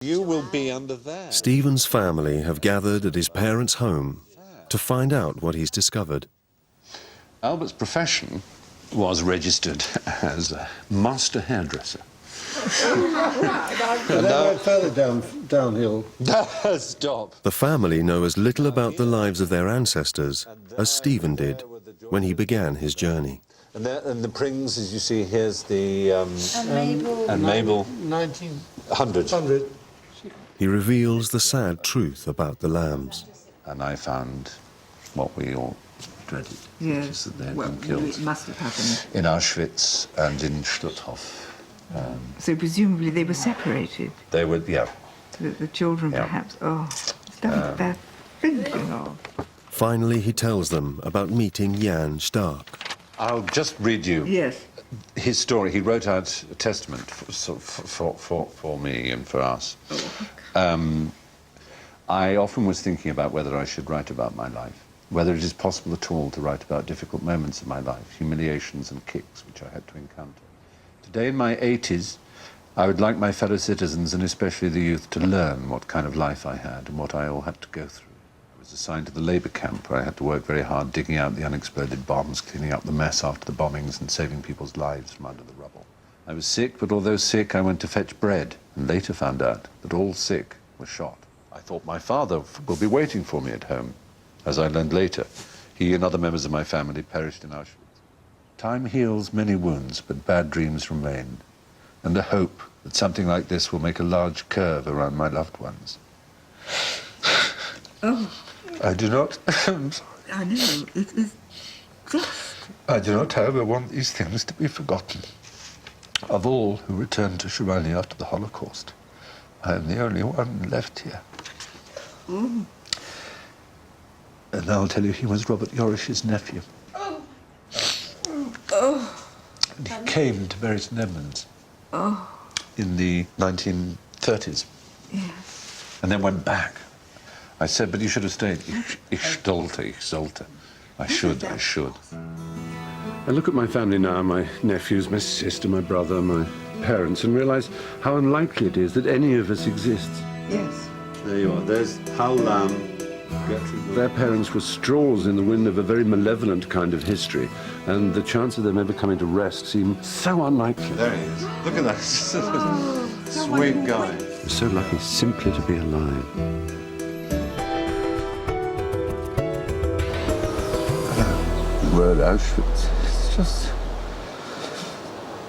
You will be under there. Stephen's family have gathered at his parents' home to find out what he's discovered. Albert's profession was registered as a master hairdresser. And then went further downhill. Stop. The family know as little about the lives of their ancestors as Stephen did when he began his journey. And the Prings, as you see, here's the... and Mabel. 1900. He reveals the sad truth about the lambs. And I found what we all dreaded, which is that they had been killed. It must have happened. In Auschwitz and in Stutthof. So presumably they were separated. They were, yeah. The children, Yeah. perhaps. Oh, stuff bad thinking of. Finally, he tells them about meeting Jan Stark. I'll just read you Yes. his story. He wrote out a testament for me and for us. I often was thinking about whether I should write about my life, whether it is possible at all to write about difficult moments of my life, humiliations and kicks which I had to encounter. Today, in my 80s, I would like my fellow citizens, and especially the youth, to learn what kind of life I had and what I all had to go through. I was assigned to the labour camp, where I had to work very hard digging out the unexploded bombs, cleaning up the mess after the bombings, and saving people's lives from under the rubble. I was sick, but although sick, I went to fetch bread, and later found out that all sick were shot. I thought my father will be waiting for me at home. As I learned later, he and other members of my family perished in Auschwitz. Time heals many wounds, but bad dreams remain, and a hope that something like this will make a large curve around my loved ones. Oh. I do not... I'm sorry. I know. It is just... I do not, however, want these things to be forgotten. Of all who returned to Shirali after the Holocaust, I am the only one left here. Mm. And I'll tell you, he was Robert Yorish's nephew. And he came to bury St. Edmunds in the 1930s. Yes. And then went back. I said, but you should have stayed. Ich sollte. I should. I look at my family now, my nephews, my sister, my brother, my parents, and realise how unlikely it is that any of us exists. Yes. There you are. There's Hal Lamb. Their parents were straws in the wind of a very malevolent kind of history, and the chance of them ever coming to rest seemed so unlikely. There he is. Look at that. Sweet guy. We're so lucky simply to be alive. The word Auschwitz, it's just...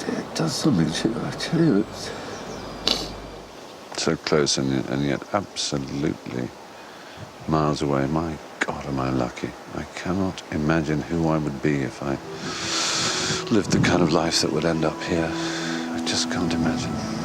It does something to you, I tell you. It's so close and yet absolutely miles away. My God, am I lucky. I cannot imagine who I would be if I lived the kind of life that would end up here. I just can't imagine.